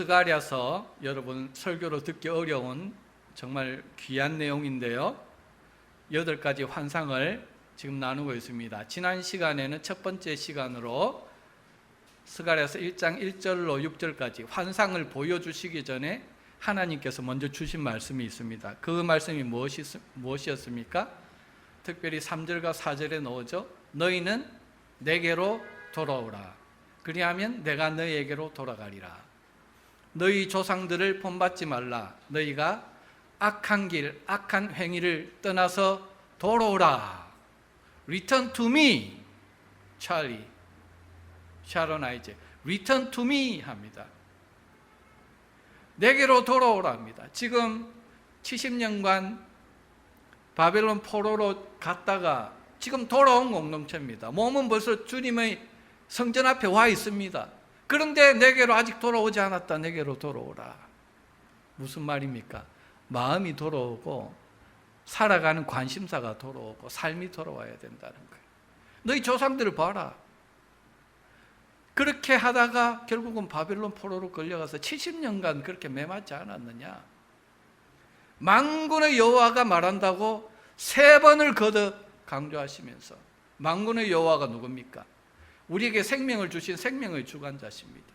스가랴서 여러분 설교로 듣기 어려운 정말 귀한 내용인데요. 8가지 환상을 지금 나누고 있습니다. 지난 시간에는 첫 번째 시간으로 스가랴서 1장 1절로 6절까지 환상을 보여주시기 전에 하나님께서 먼저 주신 말씀이 있습니다. 그 말씀이 무엇이었습니까? 특별히 3절과 4절에 나오죠. 너희는 내게로 돌아오라. 그리하면 내가 너희에게로 돌아가리라. 너희 조상들을 본받지 말라. 너희가 악한 길, 악한 행위를 떠나서 돌아오라. Return to me, 찰리, 샤론 아이제. Return to me 합니다. 내게로 돌아오라 합니다. 지금 70년간 바벨론 포로로 갔다가 지금 돌아온 공동체입니다. 몸은 벌써 주님의 성전 앞에 와 있습니다. 그런데 내게로 아직 돌아오지 않았다. 내게로 돌아오라. 무슨 말입니까? 마음이 돌아오고 살아가는 관심사가 돌아오고 삶이 돌아와야 된다는 거예요. 너희 조상들을 봐라. 그렇게 하다가 결국은 바벨론 포로로 끌려가서 70년간 그렇게 매맞지 않았느냐? 만군의 여호와가 말한다고 3번을 거듭 강조하시면서, 만군의 여호와가 누굽니까? 우리에게 생명을 주신 생명의 주관자십니다.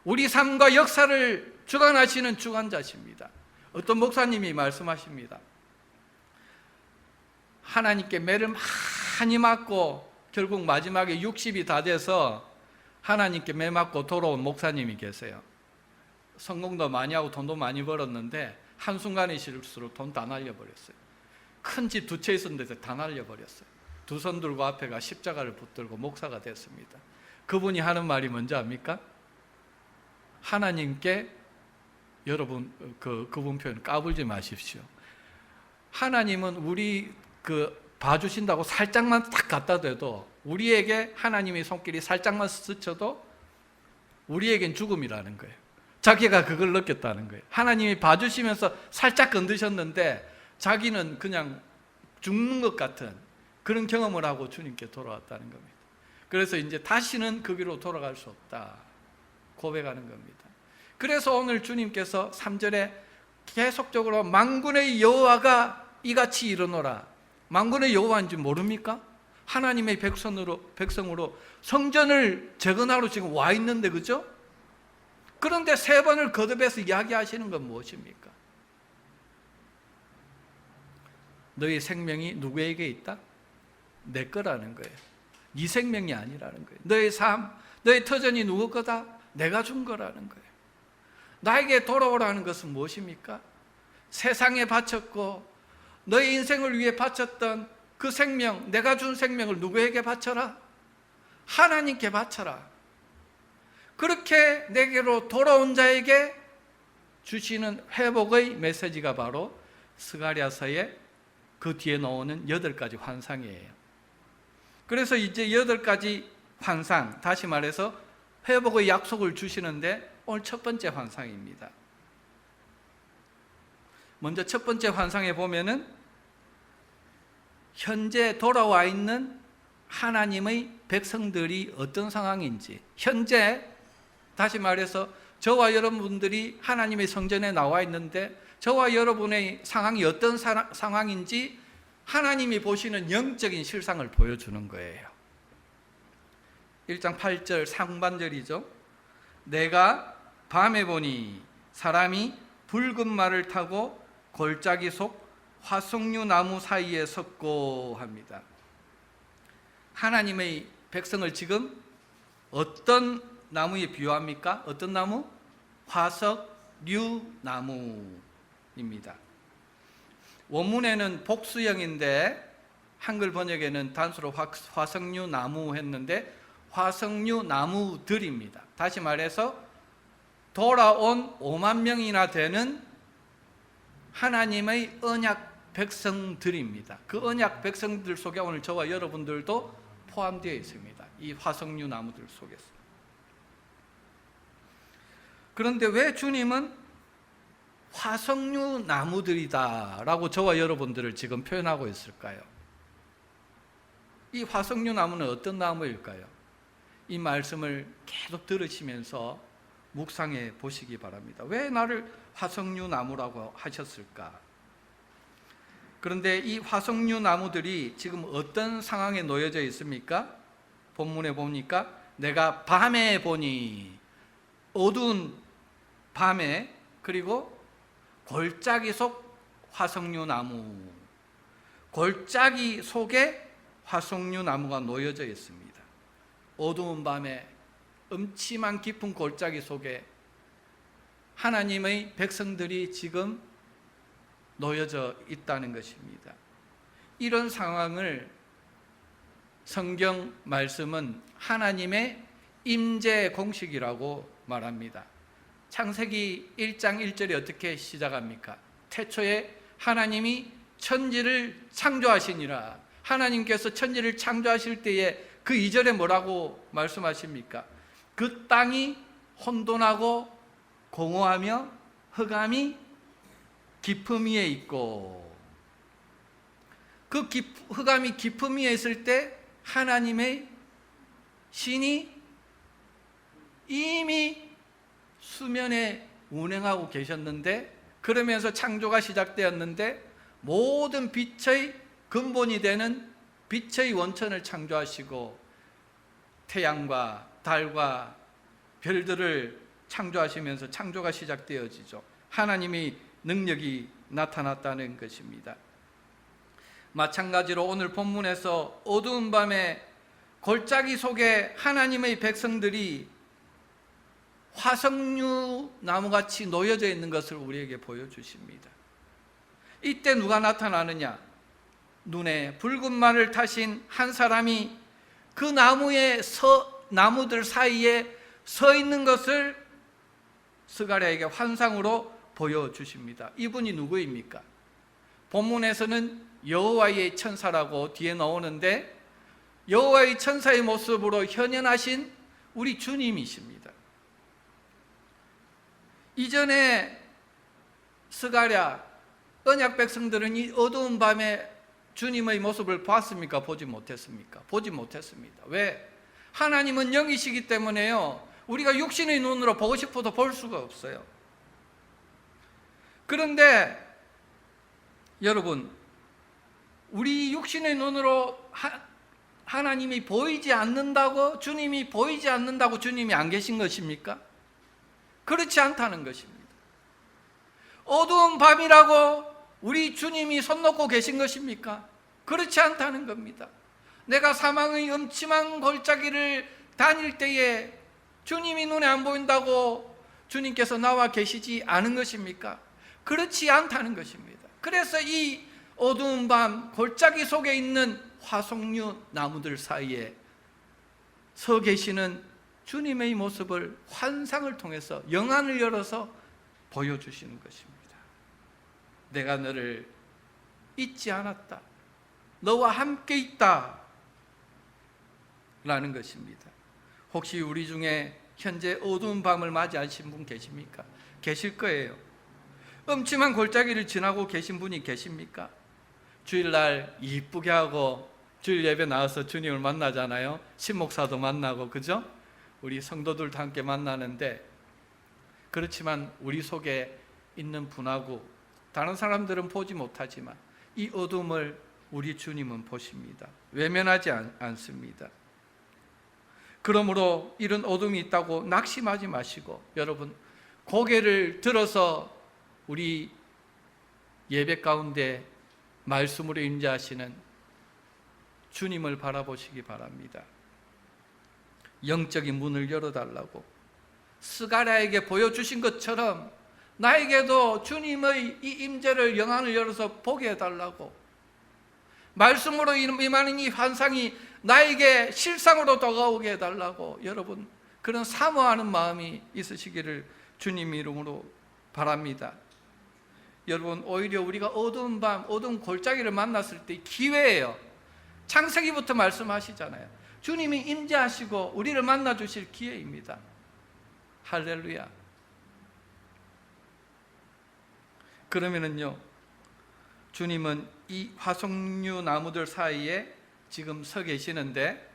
우리 삶과 역사를 주관하시는 주관자십니다. 어떤 목사님이 말씀하십니다. 하나님께 매를 많이 맞고 결국 마지막에 60이 다 돼서 하나님께 매 맞고 돌아온 목사님이 계세요. 성공도 많이 하고 돈도 많이 벌었는데 한순간에 실수로 돈 다 날려버렸어요. 큰 집 2채 있었는데 다 날려버렸어요. 2손 들고 앞에가 십자가를 붙들고 목사가 됐습니다. 그분이 하는 말이 뭔지 압니까? 하나님께, 여러분 그분 표현 까불지 마십시오. 하나님은 우리 봐주신다고 살짝만 딱 갖다 대도, 우리에게 하나님의 손길이 살짝만 스쳐도 우리에겐 죽음이라는 거예요. 자기가 그걸 느꼈다는 거예요. 하나님이 봐주시면서 살짝 건드셨는데 자기는 그냥 죽는 것 같은 그런 경험을 하고 주님께 돌아왔다는 겁니다. 그래서 이제 다시는 그 길로 돌아갈 수 없다 고백하는 겁니다. 그래서 오늘 주님께서 3절에 계속적으로 만군의 여호와가 이같이 이르노라. 만군의 여호와인지 모릅니까? 하나님의 백성으로 성전을 재건하러 지금 와 있는데, 그죠? 그런데 3번을 거듭해서 이야기하시는 건 무엇입니까? 너희 생명이 누구에게 있다? 내 거라는 거예요. 네 생명이 아니라는 거예요. 너의 삶, 너의 터전이 누구 거다? 내가 준 거라는 거예요. 나에게 돌아오라는 것은 무엇입니까? 세상에 바쳤고 너의 인생을 위해 바쳤던 그 생명, 내가 준 생명을 누구에게 바쳐라? 하나님께 바쳐라. 그렇게 내게로 돌아온 자에게 주시는 회복의 메시지가 바로 스가랴서의 그 뒤에 나오는 8가지 환상이에요. 그래서 이제 8가지 환상, 다시 말해서 회복의 약속을 주시는데 오늘 첫 번째 환상입니다. 먼저 첫 번째 환상에 보면은 현재 돌아와 있는 하나님의 백성들이 어떤 상황인지, 현재 다시 말해서 저와 여러분들이 하나님의 성전에 나와 있는데 저와 여러분의 상황이 어떤 상황인지 하나님이 보시는 영적인 실상을 보여주는 거예요. 1장 8절 상반절이죠. 내가 밤에 보니 사람이 붉은 말을 타고 골짜기 속 화석류 나무 사이에 섰고 합니다. 하나님의 백성을 지금 어떤 나무에 비유합니까? 어떤 나무? 화석류 나무입니다. 원문에는 복수형인데 한글 번역에는 단수로 화석류 나무 했는데 화석류 나무들입니다. 다시 말해서 돌아온 5만 명이나 되는 하나님의 언약 백성들입니다. 그 언약 백성들 속에 오늘 저와 여러분들도 포함되어 있습니다. 이 화석류 나무들 속에서. 그런데 왜 주님은 화석류 나무들이다 라고 저와 여러분들을 지금 표현하고 있을까요? 이 화석류 나무는 어떤 나무일까요? 이 말씀을 계속 들으시면서 묵상해 보시기 바랍니다. 왜 나를 화석류 나무라고 하셨을까? 그런데 이 화석류 나무들이 지금 어떤 상황에 놓여져 있습니까? 본문에 보니까 내가 밤에 보니, 어두운 밤에, 그리고 골짜기 속 화석류 나무, 골짜기 속에 화석류 나무가 놓여져 있습니다. 어두운 밤에 음침한 깊은 골짜기 속에 하나님의 백성들이 지금 놓여져 있다는 것입니다. 이런 상황을 성경 말씀은 하나님의 임재 공식이라고 말합니다. 창세기 1장 1절이 어떻게 시작합니까? 태초에 하나님이 천지를 창조하시니라. 하나님께서 천지를 창조하실 때에 그 2절에 뭐라고 말씀하십니까? 그 땅이 혼돈하고 공허하며 흑암이 깊음 위에 있고, 그 흑암이 깊음 위에 있을 때 하나님의 신이 이미 수면에 운행하고 계셨는데, 그러면서 창조가 시작되었는데 모든 빛의 근본이 되는 빛의 원천을 창조하시고 태양과 달과 별들을 창조하시면서 창조가 시작되어지죠. 하나님의 능력이 나타났다는 것입니다. 마찬가지로 오늘 본문에서 어두운 밤에 골짜기 속에 하나님의 백성들이 화석류 나무같이 놓여져 있는 것을 우리에게 보여주십니다. 이때 누가 나타나느냐? 눈에 붉은 말을 타신 한 사람이 그 나무들 사이에 서 있는 것을 스가랴에게 환상으로 보여주십니다. 이분이 누구입니까? 본문에서는 여호와의 천사라고 뒤에 나오는데, 여호와의 천사의 모습으로 현현하신 우리 주님이십니다. 이전에 스가랴 언약 백성들은 이 어두운 밤에 주님의 모습을 봤습니까? 보지 못했습니까? 보지 못했습니다. 왜? 하나님은 영이시기 때문에요, 우리가 육신의 눈으로 보고 싶어도 볼 수가 없어요. 그런데 여러분, 우리 육신의 눈으로 하나님이 보이지 않는다고, 주님이 보이지 않는다고 주님이 안 계신 것입니까? 그렇지 않다는 것입니다. 어두운 밤이라고 우리 주님이 손 놓고 계신 것입니까? 그렇지 않다는 겁니다. 내가 사망의 음침한 골짜기를 다닐 때에 주님이 눈에 안 보인다고 주님께서 나와 계시지 않은 것입니까? 그렇지 않다는 것입니다. 그래서 이 어두운 밤 골짜기 속에 있는 화석류 나무들 사이에 서 계시는 주님의 모습을 환상을 통해서, 영안을 열어서 보여주시는 것입니다. 내가 너를 잊지 않았다, 너와 함께 있다 라는 것입니다. 혹시 우리 중에 현재 어두운 밤을 맞이하신 분 계십니까? 계실 거예요. 음침한 골짜기를 지나고 계신 분이 계십니까? 주일날 이쁘게 하고 주일 예배 나와서 주님을 만나잖아요. 신목사도 만나고, 그죠? 우리 성도들도 함께 만나는데, 그렇지만 우리 속에 있는 분하고 다른 사람들은 보지 못하지만 이 어둠을 우리 주님은 보십니다. 외면하지 않습니다. 그러므로 이런 어둠이 있다고 낙심하지 마시고, 여러분 고개를 들어서 우리 예배 가운데 말씀으로 임재하시는 주님을 바라보시기 바랍니다. 영적인 문을 열어달라고 스가랴에게 보여주신 것처럼 나에게도 주님의 이 임재를, 영안을 열어서 보게 해달라고, 말씀으로 임하는 이 환상이 나에게 실상으로 다가오게 해달라고, 여러분 그런 사모하는 마음이 있으시기를 주님 이름으로 바랍니다. 여러분, 오히려 우리가 어두운 밤, 어두운 골짜기를 만났을 때 기회예요. 창세기부터 말씀하시잖아요. 주님이 임재하시고 우리를 만나 주실 기회입니다. 할렐루야. 그러면은요, 주님은 이 화석류 나무들 사이에 지금 서 계시는데,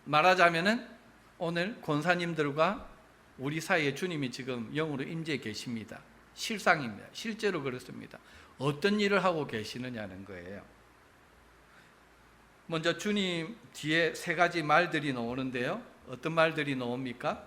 말하자면은 오늘 권사님들과 우리 사이에 주님이 지금 영으로 임재해 계십니다. 실상입니다. 실제로 그렇습니다. 어떤 일을 하고 계시느냐는 거예요. 먼저 주님 뒤에 세 가지 말들이 나오는데요. 어떤 말들이 나옵니까?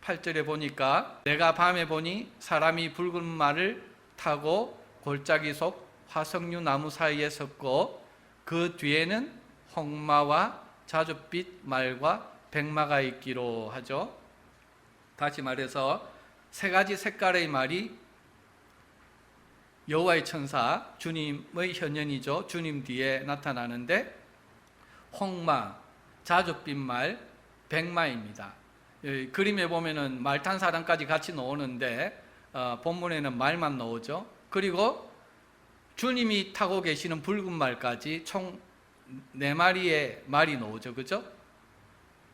8절에 보니까 내가 밤에 보니 사람이 붉은 말을 타고 골짜기 속 화석류 나무 사이에 섰고 그 뒤에는 홍마와 자줏빛 말과 백마가 있기로 하죠. 다시 말해서 세 가지 색깔의 말이 여호와의 천사, 주님의 현현이죠. 주님 뒤에 나타나는데 홍마, 자줏빛 말, 백마입니다. 그림에 보면은 말 탄 사람까지 같이 나오는데 본문에는 말만 나오죠. 그리고 주님이 타고 계시는 붉은 말까지 총 4마리의 말이 나오죠. 그죠?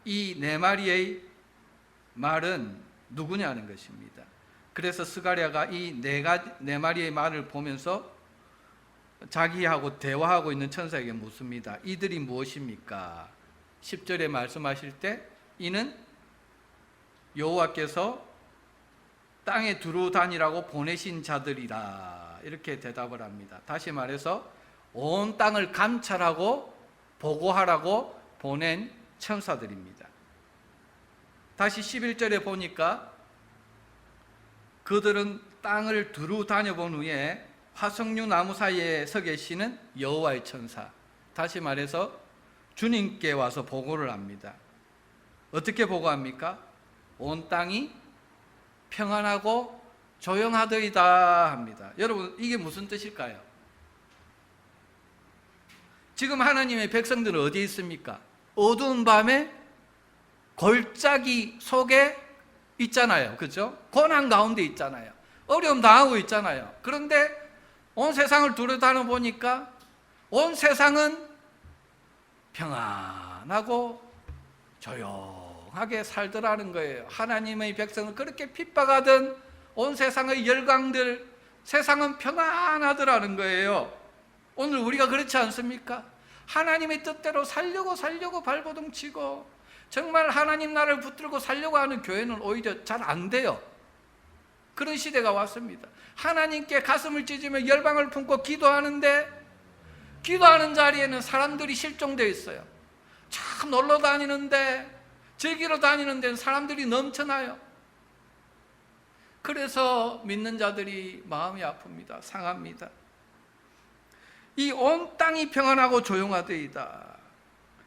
이 4마리의 말은 누구냐는 것입니다. 그래서 스가랴가 이 4마리의 말을 보면서 자기하고 대화하고 있는 천사에게 묻습니다. 이들이 무엇입니까? 10절에 말씀하실 때 이는 여호와께서 땅에 두루 다니라고 보내신 자들이라 이렇게 대답을 합니다. 다시 말해서 온 땅을 감찰하고 보고하라고 보낸 천사들입니다. 다시 11절에 보니까 그들은 땅을 두루 다녀본 후에 화석류 나무 사이에 서 계시는 여호와의 천사, 다시 말해서 주님께 와서 보고를 합니다. 어떻게 보고합니까? 온 땅이 평안하고 조용하더이다 합니다. 여러분, 이게 무슨 뜻일까요? 지금 하나님의 백성들은 어디에 있습니까? 어두운 밤에 골짜기 속에 있잖아요. 그죠? 고난 가운데 있잖아요. 어려움 당하고 있잖아요. 그런데 온 세상을 두루다녀 보니까 온 세상은 평안하고 조용하게 살더라는 거예요. 하나님의 백성은 그렇게 핍박하던 온 세상의 열강들, 세상은 평안하더라는 거예요. 오늘 우리가 그렇지 않습니까? 하나님의 뜻대로 살려고 발버둥 치고 정말 하나님 나라를 붙들고 살려고 하는 교회는 오히려 잘 안 돼요. 그런 시대가 왔습니다. 하나님께 가슴을 찢으며 열방을 품고 기도하는데 기도하는 자리에는 사람들이 실종되어 있어요. 참 놀러 다니는데, 즐기러 다니는 데는 사람들이 넘쳐나요. 그래서 믿는 자들이 마음이 아픕니다. 상합니다. 이 온 땅이 평안하고 조용하되이다.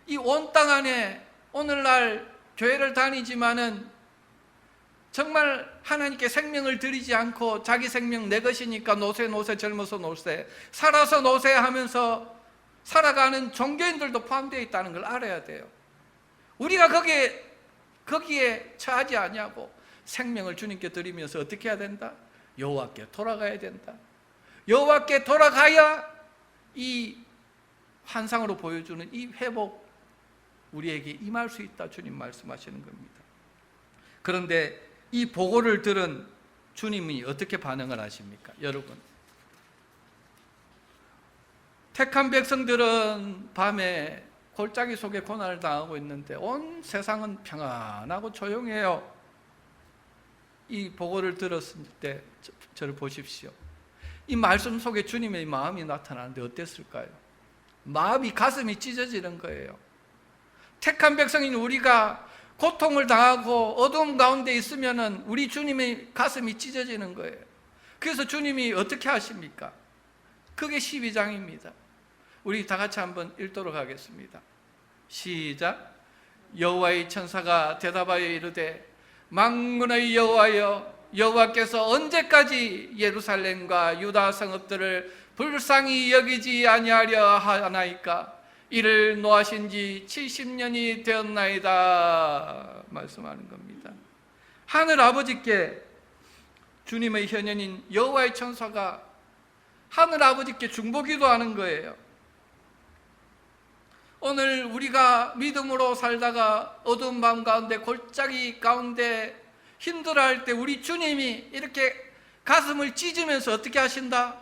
이 온 땅 안에 오늘날 교회를 다니지만은 정말 하나님께 생명을 드리지 않고 자기 생명 내 것이니까 노세 젊어서 노세, 살아서 노세 하면서 살아가는 종교인들도 포함되어 있다는 걸 알아야 돼요. 우리가 거기에 처하지 아니하고 생명을 주님께 드리면서 어떻게 해야 된다? 여호와께 돌아가야 된다. 여호와께 돌아가야 이 환상으로 보여주는 이 회복 우리에게 임할 수 있다, 주님 말씀하시는 겁니다. 그런데 이 보고를 들은 주님이 어떻게 반응을 하십니까? 여러분, 택한 백성들은 밤에 골짜기 속에 고난을 당하고 있는데 온 세상은 평안하고 조용해요. 이 보고를 들었을 때 저를 보십시오. 이 말씀 속에 주님의 마음이 나타나는데 어땠을까요? 마음이, 가슴이 찢어지는 거예요. 택한 백성인 우리가 고통을 당하고 어두움 가운데 있으면은 우리 주님의 가슴이 찢어지는 거예요. 그래서 주님이 어떻게 하십니까? 그게 12장입니다. 우리 다 같이 한번 읽도록 하겠습니다. 시작. 여호와의 천사가 대답하여 이르되 만군의 여호와여, 여호와께서 언제까지 예루살렘과 유다 성읍들을 불쌍히 여기지 아니하려 하나이까? 이를 노하신 지 70년이 되었나이다 말씀하는 겁니다. 하늘 아버지께, 주님의 현현인 여호와의 천사가 하늘 아버지께 중보기도하는 거예요. 오늘 우리가 믿음으로 살다가 어두운 밤 가운데 골짜기 가운데 힘들어할 때 우리 주님이 이렇게 가슴을 찢으면서 어떻게 하신다?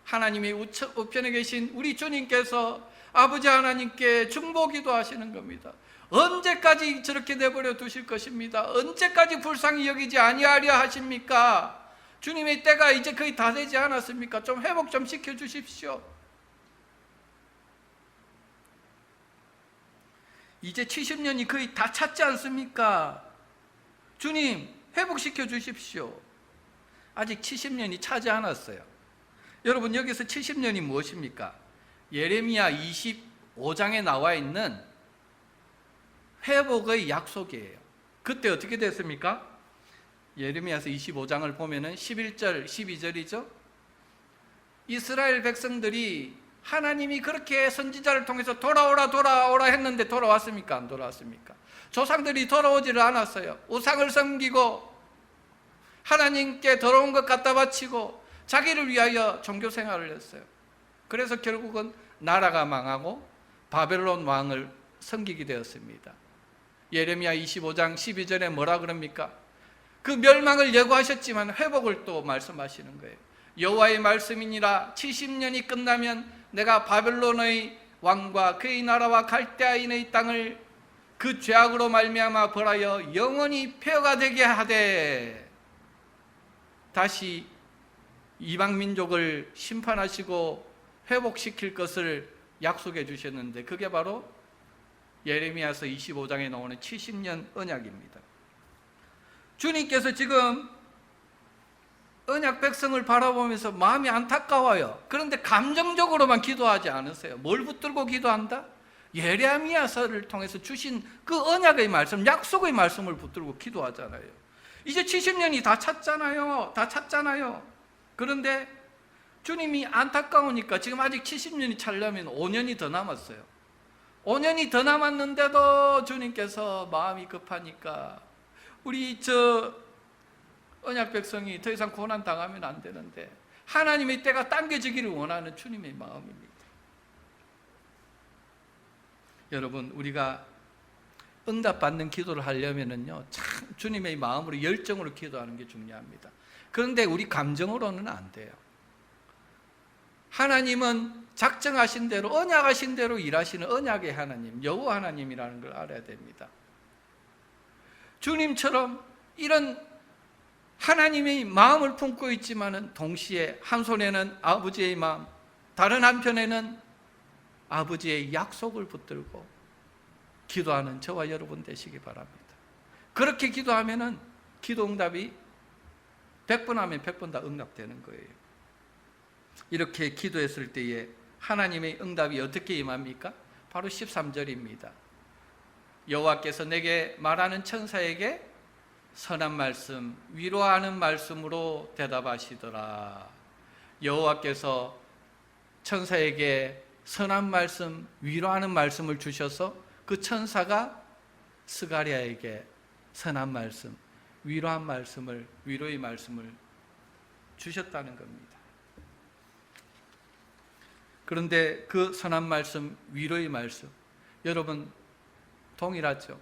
하나님의 우편에 계신 우리 주님께서 아버지 하나님께 중보기도 하시는 겁니다. 언제까지 저렇게 내버려 두실 것입니다. 언제까지 불쌍히 여기지 아니하려 하십니까? 주님의 때가 이제 거의 다 되지 않았습니까? 좀 회복 좀 시켜주십시오. 이제 70년이 거의 다 찼지 않습니까? 주님 회복시켜 주십시오. 아직 70년이 차지 않았어요. 여러분, 여기서 70년이 무엇입니까? 예레미야 25장에 나와 있는 회복의 약속이에요. 그때 어떻게 됐습니까? 예레미야서 25장을 보면은 11절, 12절이죠. 이스라엘 백성들이 하나님이 그렇게 선지자를 통해서 돌아오라 했는데 돌아왔습니까? 안 돌아왔습니까? 조상들이 돌아오지를 않았어요. 우상을 섬기고 하나님께 더러운 것 갖다 바치고 자기를 위하여 종교 생활을 했어요. 그래서 결국은 나라가 망하고 바벨론 왕을 섬기게 되었습니다. 예레미야 25장 12절에 뭐라 그럽니까? 그 멸망을 예고하셨지만 회복을 또 말씀하시는 거예요. 여호와의 말씀이니라 70년이 끝나면 내가 바벨론의 왕과 그의 나라와 갈대아인의 땅을 그 죄악으로 말미암아 벌하여 영원히 폐허가 되게 하되 다시 이방 민족을 심판하시고 회복시킬 것을 약속해 주셨는데, 그게 바로 예레미야서 25장에 나오는 70년 언약입니다. 주님께서 지금 언약 백성을 바라보면서 마음이 안타까워요. 그런데 감정적으로만 기도하지 않으세요. 뭘 붙들고 기도한다? 예레미야서를 통해서 주신 그 언약의 말씀, 약속의 말씀을 붙들고 기도하잖아요. 이제 70년이 다 찼잖아요. 그런데 주님이 안타까우니까 지금 아직 70년이 차려면 5년이 더 남았어요. 5년이 더 남았는데도 주님께서 마음이 급하니까 우리 언약 백성이 더 이상 고난 당하면 안 되는데 하나님의 때가 당겨지기를 원하는 주님의 마음입니다. 여러분, 우리가 응답받는 기도를 하려면은요, 참 주님의 마음으로 열정으로 기도하는 게 중요합니다. 그런데 우리 감정으로는 안 돼요. 하나님은 작정하신 대로, 언약하신 대로 일하시는 언약의 하나님, 여호와 하나님이라는 걸 알아야 됩니다. 주님처럼 이런 하나님의 마음을 품고 있지만은 동시에 한 손에는 아버지의 마음, 다른 한편에는 아버지의 약속을 붙들고 기도하는 저와 여러분 되시기 바랍니다. 그렇게 기도하면은 기도 응답이 100번 하면 100번 다 응답되는 거예요. 이렇게 기도했을 때에 하나님의 응답이 어떻게 임합니까? 바로 13절입니다. 여호와께서 내게 말하는 천사에게 선한 말씀, 위로하는 말씀으로 대답하시더라. 여호와께서 천사에게 선한 말씀, 위로하는 말씀을 주셔서 그 천사가 스가랴에게 선한 말씀, 위로의 말씀을 주셨다는 겁니다. 그런데 그 선한 말씀, 위로의 말씀, 여러분 동일하죠?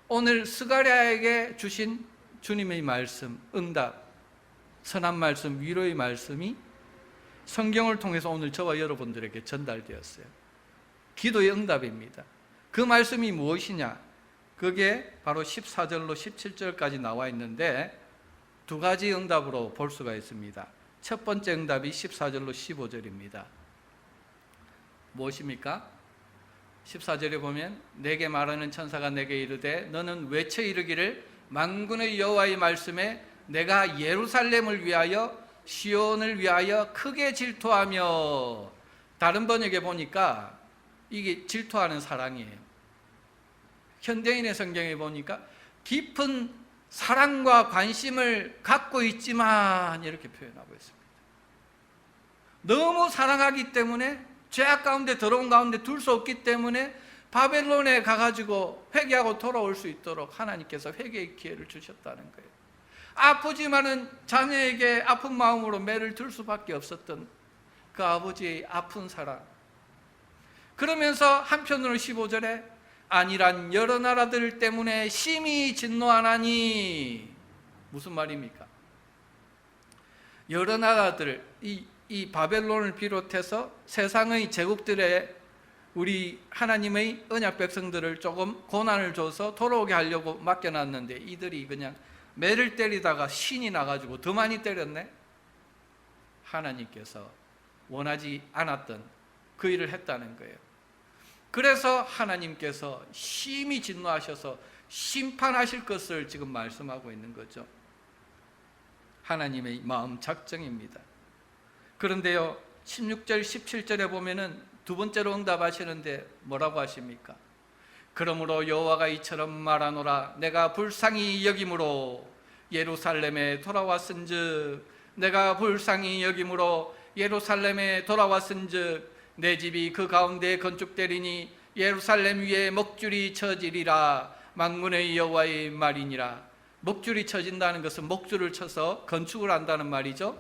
오늘 스가랴에게 주신 주님의 말씀, 응답, 선한 말씀, 위로의 말씀이 성경을 통해서 오늘 저와 여러분들에게 전달되었어요. 기도의 응답입니다. 그 말씀이 무엇이냐? 그게 바로 14절로 17절까지 나와 있는데 두 가지 응답으로 볼 수가 있습니다. 첫 번째 응답이 14절로 15절입니다. 무엇입니까? 14절에 보면 내게 말하는 천사가 내게 이르되 너는 외쳐 이르기를 만군의 여호와의 말씀에 내가 예루살렘을 위하여 시온을 위하여 크게 질투하며, 다른 번역에 보니까 이게 질투하는 사랑이에요. 현대인의 성경에 보니까 깊은 사랑과 관심을 갖고 있지만 이렇게 표현하고 있습니다. 너무 사랑하기 때문에 죄악 가운데 더러운 가운데 둘 수 없기 때문에 바벨론에 가가지고 회개하고 돌아올 수 있도록 하나님께서 회개의 기회를 주셨다는 거예요. 아프지만은 자녀에게 아픈 마음으로 매를 들 수밖에 없었던 그 아버지의 아픈 사랑. 그러면서 한편으로 15절에 아니란 여러 나라들 때문에 심히 진노하나니, 무슨 말입니까? 여러 나라들, 이 바벨론을 비롯해서 세상의 제국들의 우리 하나님의 언약 백성들을 조금 고난을 줘서 돌아오게 하려고 맡겨놨는데 이들이 그냥 매를 때리다가 신이 나가지고 더 많이 때렸네. 하나님께서 원하지 않았던 그 일을 했다는 거예요. 그래서 하나님께서 심히 진노하셔서 심판하실 것을 지금 말씀하고 있는 거죠. 하나님의 마음 작정입니다. 그런데요, 16절 17절에 보면은 두 번째로 응답하시는데 뭐라고 하십니까? 그러므로 여호와가 이처럼 말하노라. 내가 불쌍히 여김으로 예루살렘에 돌아왔은즉, 내가 불쌍히 여김으로 예루살렘에 돌아왔은즉 내 집이 그 가운데 건축되리니 예루살렘 위에 먹줄이 쳐지리라. 만군의 여호와의 말이니라. 먹줄이 쳐진다는 것은 목줄을 쳐서 건축을 한다는 말이죠.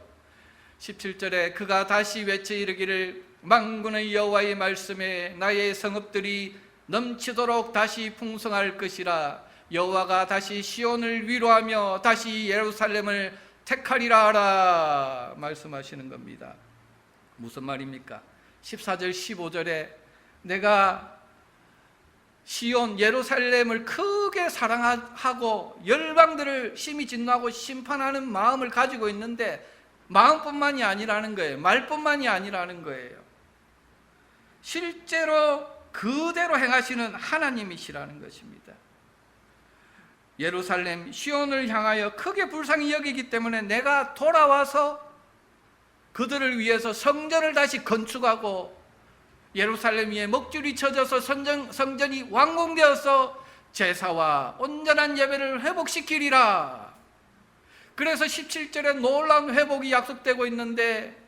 17절에 그가 다시 외쳐 이르기를 만군의 여호와의 말씀에 나의 성읍들이 넘치도록 다시 풍성할 것이라. 여호와가 다시 시온을 위로하며 다시 예루살렘을 택하리라 하라 말씀하시는 겁니다. 무슨 말입니까? 14절 15절에 내가 시온 예루살렘을 크게 사랑하고 열방들을 심히 진노하고 심판하는 마음을 가지고 있는데 마음뿐만이 아니라는 거예요. 말뿐만이 아니라는 거예요. 실제로 그대로 행하시는 하나님이시라는 것입니다. 예루살렘 시온을 향하여 크게 불쌍히 여기기 때문에 내가 돌아와서 그들을 위해서 성전을 다시 건축하고 예루살렘 위에 먹줄이 쳐져서 성전이 완공되어서 제사와 온전한 예배를 회복시키리라. 그래서 17절에 놀라운 회복이 약속되고 있는데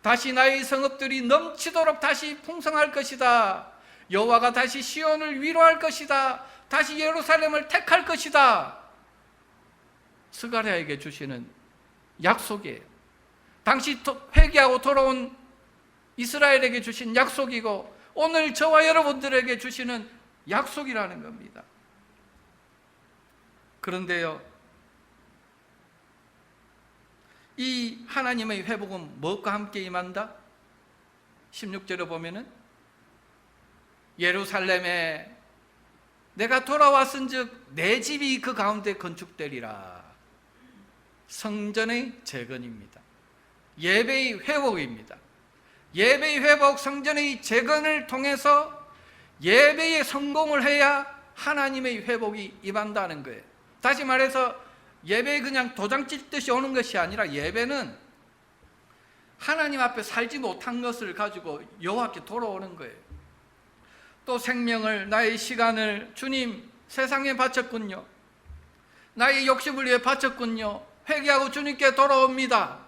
다시 나의 성읍들이 넘치도록 다시 풍성할 것이다. 여호와가 다시 시온을 위로할 것이다. 다시 예루살렘을 택할 것이다. 스가랴에게 주시는 약속이에요. 당시 회개하고 돌아온 이스라엘에게 주신 약속이고 오늘 저와 여러분들에게 주시는 약속이라는 겁니다. 그런데요, 이 하나님의 회복은 무엇과 함께 임한다? 16절에 보면은 예루살렘에 내가 돌아왔은즉 내 집이 그 가운데 건축되리라. 성전의 재건입니다. 예배의 회복입니다. 예배의 회복, 성전의 재건을 통해서 예배에 성공을 해야 하나님의 회복이 임한다는 거예요. 다시 말해서 예배에 그냥 도장 찍듯이 오는 것이 아니라 예배는 하나님 앞에 살지 못한 것을 가지고 여호와께 돌아오는 거예요. 또 생명을, 나의 시간을 주님 세상에 바쳤군요. 나의 욕심을 위해 바쳤군요. 회개하고 주님께 돌아옵니다.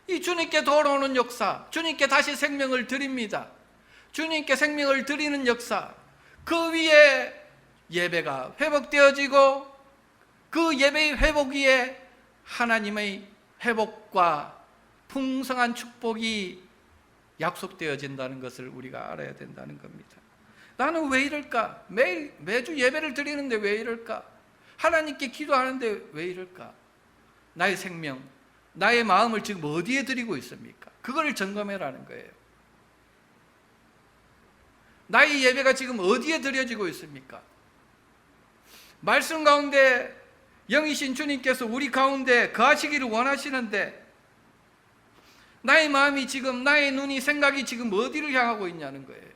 이 주님께 돌아오는 역사, 주님께 다시 생명을 드립니다. 주님께 생명을 드리는 역사, 그 위에 예배가 회복되어지고 그 예배의 회복 위에 하나님의 회복과 풍성한 축복이 약속되어진다는 것을 우리가 알아야 된다는 겁니다. 나는 왜 이럴까? 매주 예배를 드리는데 왜 이럴까? 하나님께 기도하는데 왜 이럴까? 나의 생명, 나의 마음을 지금 어디에 드리고 있습니까? 그걸 점검해라는 거예요. 나의 예배가 지금 어디에 드려지고 있습니까? 말씀 가운데 영이신 주님께서 우리 가운데 거하시기를 원하시는데 나의 마음이 지금, 나의 눈이, 생각이 지금 어디를 향하고 있냐는 거예요.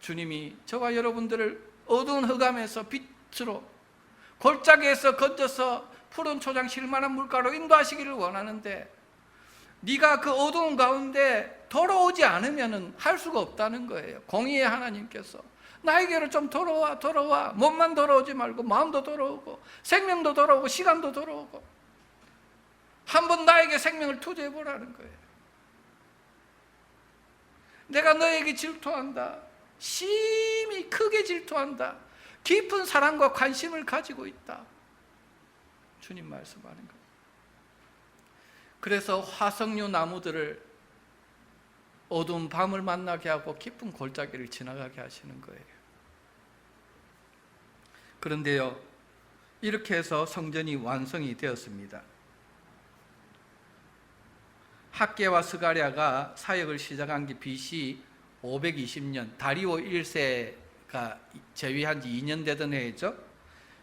주님이 저와 여러분들을 어두운 흑암에서 빛으로, 골짜기에서 건져서 푸른 초장 실만한 물가로 인도하시기를 원하는데 네가 그 어두운 가운데 돌아오지 않으면 할 수가 없다는 거예요. 공의의 하나님께서 나에게로 좀 돌아와. 몸만 돌아오지 말고 마음도 돌아오고 생명도 돌아오고 시간도 돌아오고 한번 나에게 생명을 투자해보라는 거예요. 내가 너에게 질투한다. 심히 크게 질투한다. 깊은 사랑과 관심을 가지고 있다. 주님 말씀하는 거예요. 그래서 화석류 나무들을 어두운 밤을 만나게 하고 깊은 골짜기를 지나가게 하시는 거예요. 그런데요, 이렇게 해서 성전이 완성이 되었습니다. 학개와 스가랴가 사역을 시작한 게 BC 520년 다리오 1세가 재위한 지 2년 되던 해죠.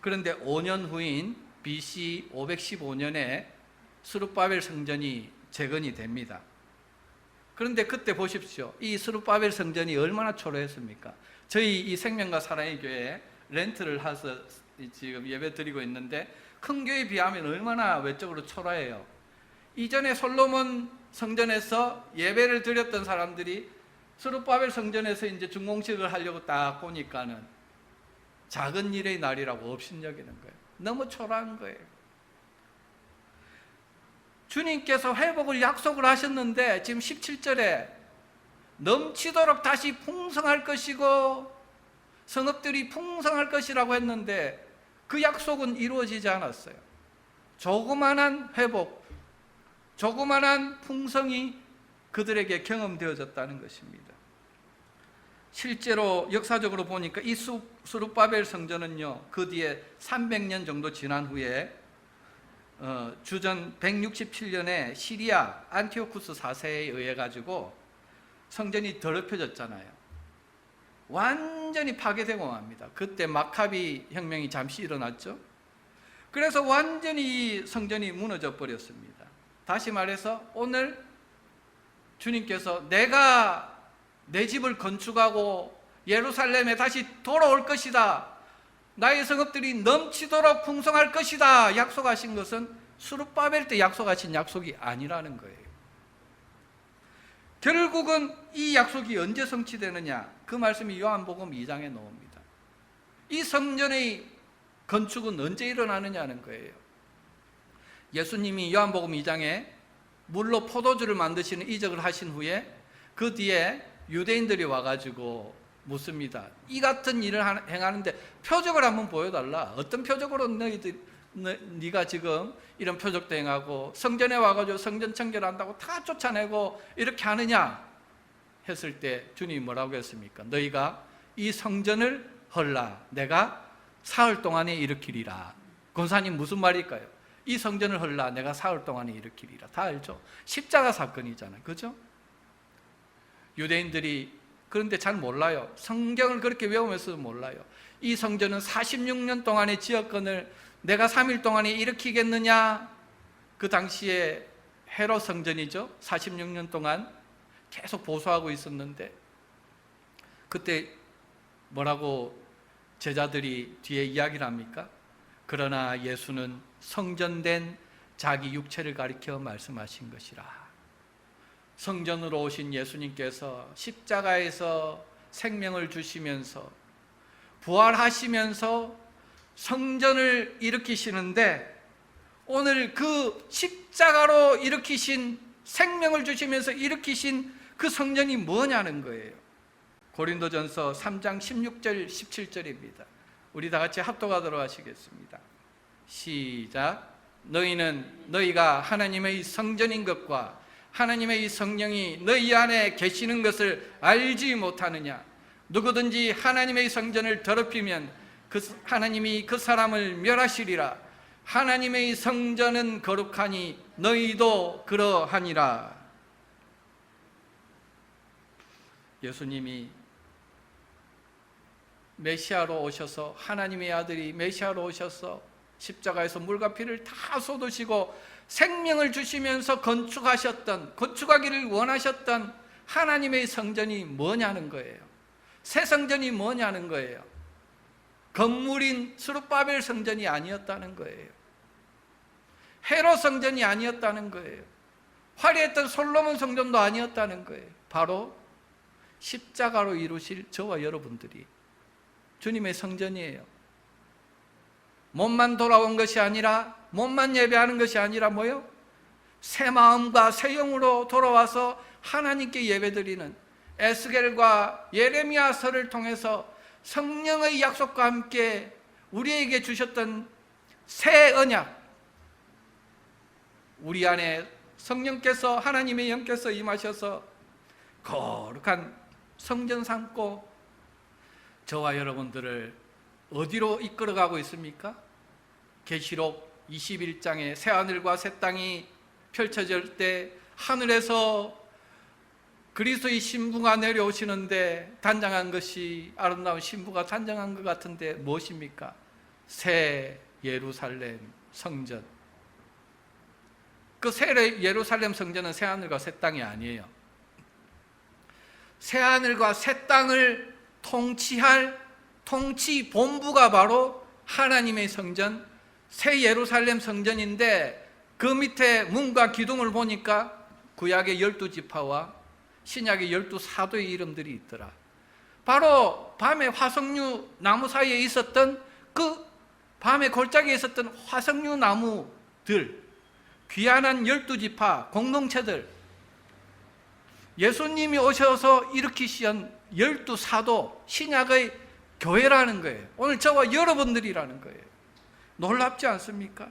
그런데 5년 후인 BC 515년에 스룹바벨 성전이 재건이 됩니다. 그런데 그때 보십시오. 이 스룹바벨 성전이 얼마나 초라했습니까? 저희 이 생명과 사랑의 교회 렌트를 해서 지금 예배 드리고 있는데 큰 교회에 비하면 얼마나 외적으로 초라해요. 이전에 솔로몬 성전에서 예배를 드렸던 사람들이 스룹바벨 성전에서 이제 준공식을 하려고 딱 보니까는 작은 일의 날이라고 업신여기는 거예요. 너무 초라한 거예요. 주님께서 회복을 약속을 하셨는데 지금 17절에 넘치도록 다시 풍성할 것이고 성읍들이 풍성할 것이라고 했는데 그 약속은 이루어지지 않았어요. 조그만한 회복, 조그만한 풍성이 그들에게 경험되어졌다는 것입니다. 실제로 역사적으로 보니까 이 스룹바벨 성전은요, 그 뒤에 300년 정도 지난 후에 주전 167년에 시리아 안티오쿠스 4세에 의해 가지고 성전이 더럽혀졌잖아요. 완전히 파괴되고 맙니다. 그때 마카비 혁명이 잠시 일어났죠. 그래서 완전히 이 성전이 무너져 버렸습니다. 다시 말해서 오늘 주님께서 내가 내 집을 건축하고 예루살렘에 다시 돌아올 것이다, 나의 성읍들이 넘치도록 풍성할 것이다 약속하신 것은 스룹바벨 때 약속하신 약속이 아니라는 거예요. 결국은 이 약속이 언제 성취되느냐, 그 말씀이 요한복음 2장에 나옵니다. 이 성전의 건축은 언제 일어나느냐는 거예요. 예수님이 요한복음 2장에 물로 포도주를 만드시는 이적을 하신 후에 그 뒤에 유대인들이 와가지고 묻습니다. 이 같은 일을 행하는데 표적을 한번 보여달라. 어떤 표적으로 네가 지금 이런 표적도 행하고 성전에 와가지고 성전 청결한다고 다 쫓아내고 이렇게 하느냐 했을 때 주님이 뭐라고 했습니까? 너희가 이 성전을 헐라 내가 사흘 동안에 일으키리라. 권사님 무슨 말일까요? 이 성전을 헐라 내가 사흘 동안에 일으키리라. 다 알죠? 십자가 사건이잖아요. 그죠? 유대인들이 그런데 잘 몰라요. 성경을 그렇게 외우면서도 몰라요. 이 성전은 46년 동안의 지역권을 내가 3일 동안에 일으키겠느냐? 그 당시에 헤롯 성전이죠. 46년 동안 계속 보수하고 있었는데 그때 뭐라고 제자들이 뒤에 이야기를 합니까? 그러나 예수는 성전된 자기 육체를 가리켜 말씀하신 것이라. 성전으로 오신 예수님께서 십자가에서 생명을 주시면서 부활하시면서 성전을 일으키시는데 오늘 그 십자가로 일으키신 생명을 주시면서 일으키신 그 성전이 뭐냐는 거예요. 고린도전서 3장 16절 17절입니다. 우리 다 같이 합독하도록 하시겠습니다. 시작. 너희는 너희가 하나님의 성전인 것과 하나님의 성령이 너희 안에 계시는 것을 알지 못하느냐? 누구든지 하나님의 성전을 더럽히면 하나님이 그 사람을 멸하시리라. 하나님의 성전은 거룩하니 너희도 그러하니라. 예수님이 메시아로 오셔서 하나님의 아들이 메시아로 오셔서 십자가에서 물과 피를 다 쏟으시고 생명을 주시면서 건축하기를 원하셨던 하나님의 성전이 뭐냐는 거예요. 새 성전이 뭐냐는 거예요. 건물인 스룹바벨 성전이 아니었다는 거예요. 헤롯 성전이 아니었다는 거예요. 화려했던 솔로몬 성전도 아니었다는 거예요. 바로 십자가로 이루실 저와 여러분들이 주님의 성전이에요. 몸만 돌아온 것이 아니라, 몸만 예배하는 것이 아니라 뭐요? 새 마음과 새 영으로 돌아와서 하나님께 예배드리는 에스겔과 예레미야서를 통해서 성령의 약속과 함께 우리에게 주셨던 새 언약, 우리 안에 성령께서, 하나님의 영께서 임하셔서 거룩한 성전 삼고 저와 여러분들을 어디로 이끌어가고 있습니까? 계시록 21장에 새하늘과 새 땅이 펼쳐질 때 하늘에서 그리스도의 신부가 내려오시는데 단장한 것이, 아름다운 신부가 단장한 것 같은데 무엇입니까? 새 예루살렘 성전. 그 새 예루살렘 성전은 새하늘과 새 땅이 아니에요. 새하늘과 새 땅을 통치할 통치 본부가 바로 하나님의 성전, 새 예루살렘 성전인데, 그 밑에 문과 기둥을 보니까 구약의 12지파와 신약의 12사도의 이름들이 있더라. 바로 밤에 화석류 나무 사이에 있었던, 그 밤에 골짜기에 있었던 화석류 나무들, 귀환한 12지파 공동체들, 예수님이 오셔서 일으키신 12사도, 신약의 교회라는 거예요. 오늘 저와 여러분들이라는 거예요. 놀랍지 않습니까?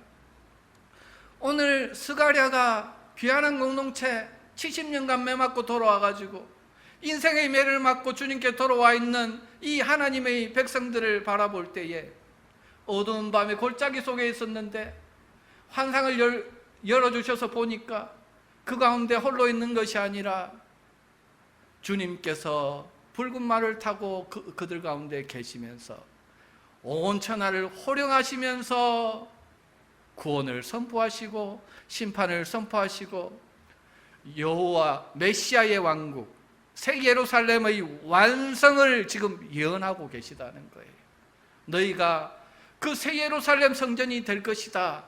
오늘 스가랴가 귀환한 공동체 70년간 매 맞고 돌아와가지고 인생의 매를 맞고 주님께 돌아와 있는 이 하나님의 백성들을 바라볼 때에 어두운 밤에 골짜기 속에 있었는데 환상을 열어주셔서 보니까 그 가운데 홀로 있는 것이 아니라 주님께서 붉은 말을 타고 그들 가운데 계시면서 온 천하를 호령하시면서 구원을 선포하시고 심판을 선포하시고 여호와 메시아의 왕국, 새 예루살렘의 완성을 지금 예언하고 계시다는 거예요. 너희가 그 새 예루살렘 성전이 될 것이다.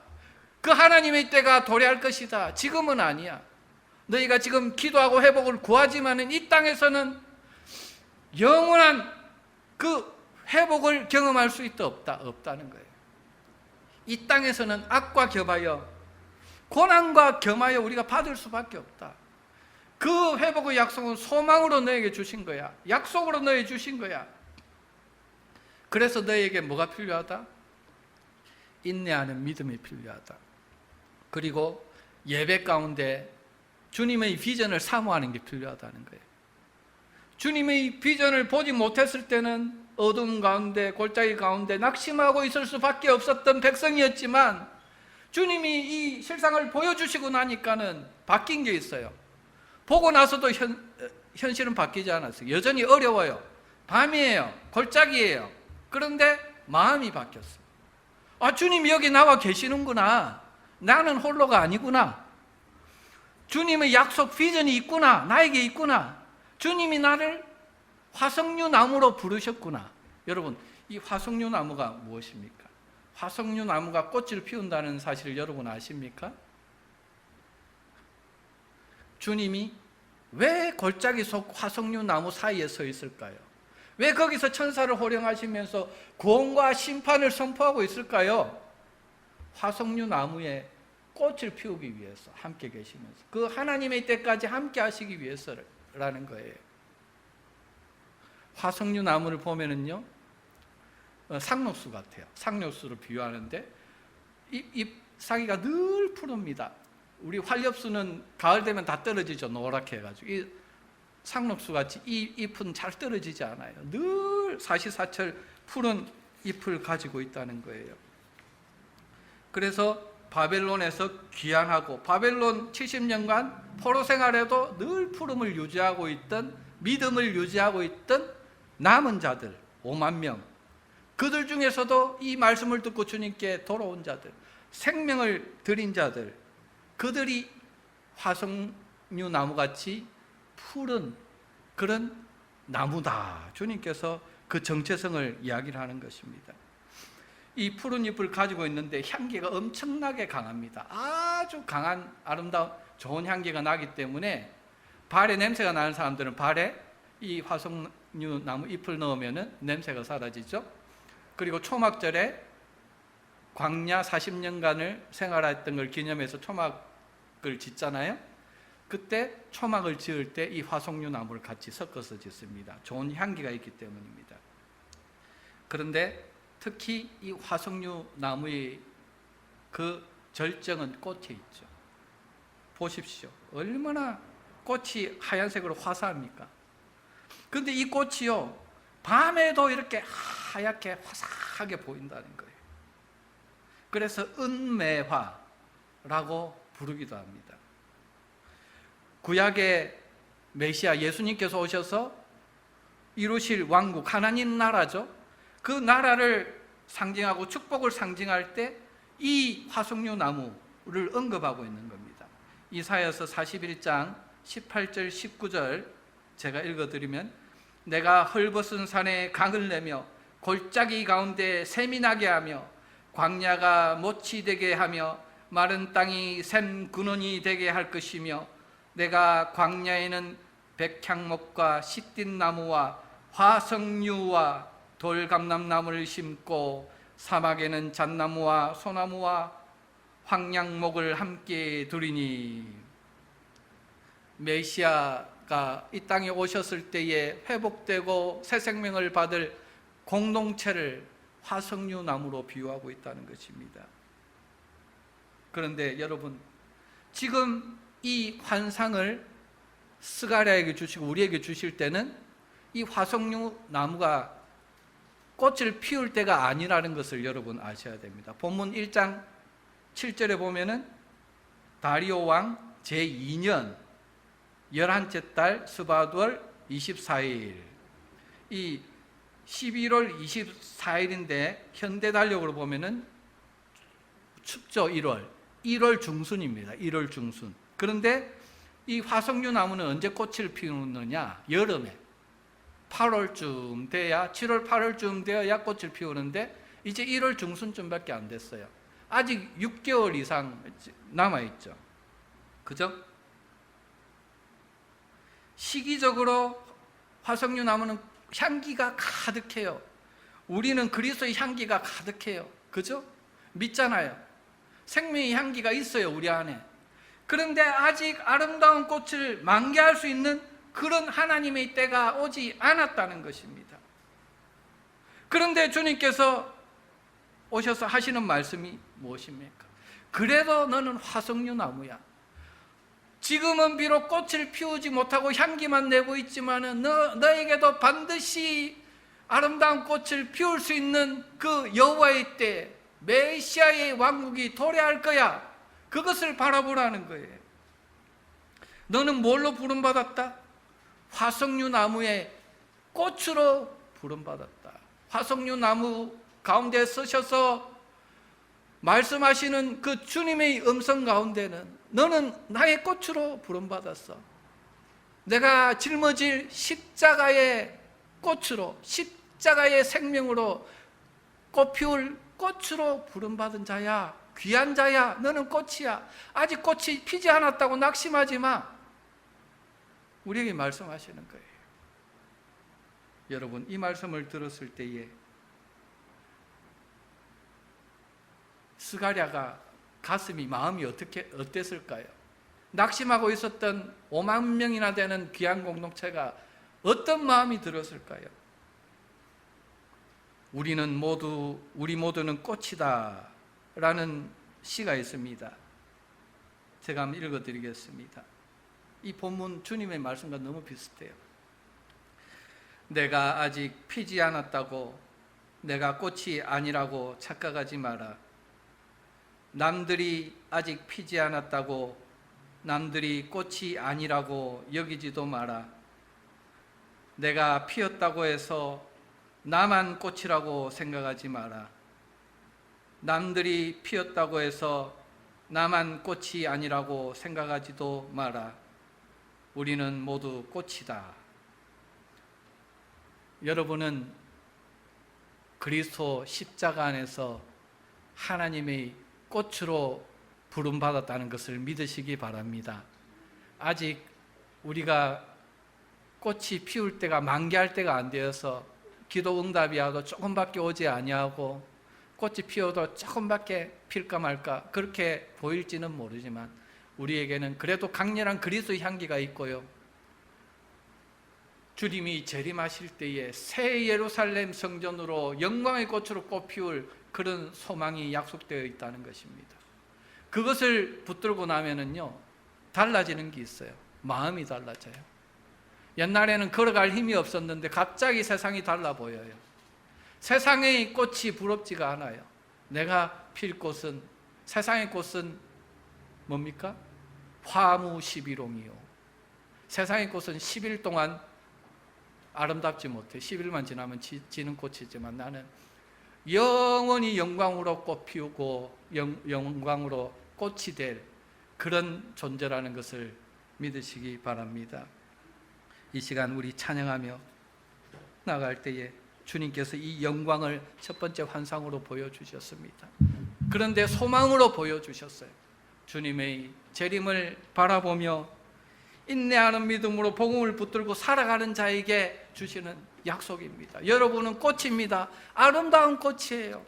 그 하나님의 때가 도래할 것이다. 지금은 아니야. 너희가 지금 기도하고 회복을 구하지만은 이 땅에서는 영원한 그 회복을 경험할 수 없다는 거예요. 이 땅에서는 악과 겹하여, 고난과 겸하여 우리가 받을 수밖에 없다. 그 회복의 약속은 소망으로 너에게 주신 거야. 약속으로 너에게 주신 거야. 그래서 너에게 뭐가 필요하다? 인내하는 믿음이 필요하다. 그리고 예배 가운데 주님의 비전을 사모하는 게 필요하다는 거예요. 주님의 비전을 보지 못했을 때는 어둠 가운데, 골짜기 가운데 낙심하고 있을 수밖에 없었던 백성이었지만, 주님이 이 실상을 보여주시고 나니까는 바뀐 게 있어요. 보고 나서도 현실은 바뀌지 않았어요. 여전히 어려워요. 밤이에요. 골짜기예요. 그런데 마음이 바뀌었어요. 아, 주님이 여기 나와 계시는구나. 나는 홀로가 아니구나. 주님의 약속 비전이 있구나. 나에게 있구나. 주님이 나를 화석류 나무로 부르셨구나. 여러분, 이 화석류 나무가 무엇입니까? 화석류 나무가 꽃을 피운다는 사실을 여러분 아십니까? 주님이 왜 골짜기 속 화석류 나무 사이에 서 있을까요? 왜 거기서 천사를 호령하시면서 구원과 심판을 선포하고 있을까요? 화석류 나무에 꽃을 피우기 위해서 함께 계시면서 그 하나님의 때까지 함께 하시기 위해서라는 거예요. 화석류 나무를 보면은요, 상록수 같아요. 상록수를 비유하는데 잎사귀가 늘 푸릅니다. 우리 활엽수는 가을 되면 다 떨어지죠. 노랗게 해가지고. 이 상록수같이 이 잎은 잘 떨어지지 않아요. 늘 사시사철 푸른 잎을 가지고 있다는 거예요. 그래서 바벨론에서 귀환하고 바벨론 70년간 포로 생활에도 늘 푸름을 유지하고 있던, 믿음을 유지하고 있던 남은 자들 5만 명, 그들 중에서도 이 말씀을 듣고 주님께 돌아온 자들, 생명을 드린 자들, 그들이 화석류 나무같이 푸른 그런 나무다. 주님께서 그 정체성을 이야기를 하는 것입니다. 이 푸른 잎을 가지고 있는데 향기가 엄청나게 강합니다. 아주 강한 아름다운 좋은 향기가 나기 때문에 발에 냄새가 나는 사람들은 발에 이 화석류 나무 잎을 넣으면 냄새가 사라지죠. 그리고 초막절에 광야 40년간을 생활했던 걸 기념해서 초막을 짓잖아요. 그때 초막을 지을 때 이 화석류 나무를 같이 섞어서 짓습니다. 좋은 향기가 있기 때문입니다. 그런데 특히 이 화석류 나무의 그 절정은 꽃에 있죠. 보십시오. 얼마나 꽃이 하얀색으로 화사합니까? 그런데 이 꽃이요, 밤에도 이렇게 하얗게 화사하게 보인다는 거예요. 그래서 은매화라고 부르기도 합니다. 구약의 메시아 예수님께서 오셔서 이루실 왕국, 하나님 나라죠. 그 나라를 상징하고 축복을 상징할 때 이 화석류 나무를 언급하고 있는 겁니다. 이사야서 41장 18절 19절 제가 읽어드리면, 내가 헐벗은 산에 강을 내며 골짜기 가운데 샘이 나게 하며 광야가 못이 되게 하며 마른 땅이 샘 근원이 되게 할 것이며, 내가 광야에는 백향목과 시띠 나무와 화석류와 돌감람나무를 심고 사막에는 잣나무와 소나무와 황량목을 함께 두리니. 메시아가 이 땅에 오셨을 때에 회복되고 새 생명을 받을 공동체를 화석류 나무로 비유하고 있다는 것입니다. 그런데 여러분, 지금 이 환상을 스가랴에게 주시고 우리에게 주실 때는 이 화석류 나무가 꽃을 피울 때가 아니라는 것을 여러분 아셔야 됩니다. 본문 1장 7절에 보면은 다리오 왕 제2년 11째 달 스바두월 24일, 이 11월 24일인데 현대 달력으로 보면은 춥죠. 1월 중순입니다. 1월 중순. 그런데 이 화석류 나무는 언제 꽃을 피우느냐? 여름에 8월쯤 돼야, 7월 8월쯤 되어야 꽃을 피우는데 이제 1월 중순쯤밖에 안 됐어요. 아직 6개월 이상 남아있죠. 그죠? 시기적으로 화석류 나무는 향기가 가득해요. 우리는 그리스도의 향기가 가득해요. 그죠? 믿잖아요. 생명의 향기가 있어요, 우리 안에. 그런데 아직 아름다운 꽃을 만개할 수 있는 그런 하나님의 때가 오지 않았다는 것입니다. 그런데 주님께서 오셔서 하시는 말씀이 무엇입니까? 그래도 너는 화석류 나무야. 지금은 비록 꽃을 피우지 못하고 향기만 내고 있지만 너에게도 반드시 아름다운 꽃을 피울 수 있는 그 여호와의 때, 메시아의 왕국이 도래할 거야. 그것을 바라보라는 거예요. 너는 뭘로 부름받았다? 화석류 나무의 꽃으로 부름받았다. 화석류 나무 가운데 서셔서 말씀하시는 그 주님의 음성 가운데는 너는 나의 꽃으로 부름받았어. 내가 짊어질 십자가의 꽃으로, 십자가의 생명으로 꽃피울 꽃으로 부름받은 자야. 귀한 자야. 너는 꽃이야. 아직 꽃이 피지 않았다고 낙심하지 마. 우리에게 말씀하시는 거예요. 여러분, 이 말씀을 들었을 때에 스가랴가 가슴이, 마음이 어땠을까요? 낙심하고 있었던 5만 명이나 되는 귀한 공동체가 어떤 마음이 들었을까요? 우리 모두는 꽃이다 라는 시가 있습니다. 제가 한번 읽어드리겠습니다. 이 본문 주님의 말씀과 너무 비슷해요. 내가 아직 피지 않았다고, 내가 꽃이 아니라고 착각하지 마라. 남들이 아직 피지 않았다고 남들이 꽃이 아니라고 여기지도 마라. 내가 피었다고 해서 나만 꽃이라고 생각하지 마라. 남들이 피었다고 해서 나만 꽃이 아니라고 생각하지도 마라. 우리는 모두 꽃이다. 여러분은 그리스도 십자가 안에서 하나님의 꽃으로 부름받았다는 것을 믿으시기 바랍니다. 아직 우리가 꽃이 피울 때가, 만개할 때가 안 되어서 기도 응답이 와도 조금밖에 오지 아니하고 꽃이 피어도 조금밖에 필까 말까 그렇게 보일지는 모르지만 우리에게는 그래도 강렬한 그리스도의 향기가 있고요, 주님이 재림하실 때에 새 예루살렘 성전으로 영광의 꽃으로 꽃피울 그런 소망이 약속되어 있다는 것입니다. 그것을 붙들고 나면은요, 달라지는 게 있어요. 마음이 달라져요. 옛날에는 걸어갈 힘이 없었는데 갑자기 세상이 달라 보여요. 세상의 꽃이 부럽지가 않아요. 내가 필 꽃은, 세상의 꽃은 뭡니까? 화무 시비롱이요. 세상의 꽃은 10일 동안 아름답지 못해. 10일만 지나면 지는 꽃이지만 나는 영원히 영광으로 꽃 피우고 영광으로 꽃이 될 그런 존재라는 것을 믿으시기 바랍니다. 이 시간 우리 찬양하며 나갈 때에 주님께서 이 영광을 첫 번째 환상으로 보여주셨습니다. 그런데 소망으로 보여주셨어요. 주님의 재림을 바라보며 인내하는 믿음으로 복음을 붙들고 살아가는 자에게 주시는 약속입니다. 여러분은 꽃입니다. 아름다운 꽃이에요.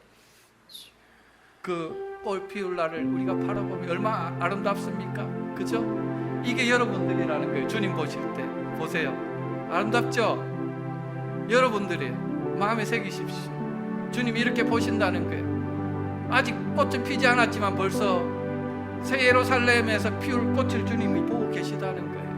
그 꽃 피울 날을 우리가 바라보면 얼마나 아름답습니까? 그죠? 이게 여러분들이라는 거예요. 주님 보실 때 보세요. 아름답죠? 여러분들이 마음에 새기십시오. 주님 이렇게 보신다는 거예요. 아직 꽃은 피지 않았지만 벌써 새 예루살렘에서 피울 꽃을 주님이 보고 계시다는 거예요.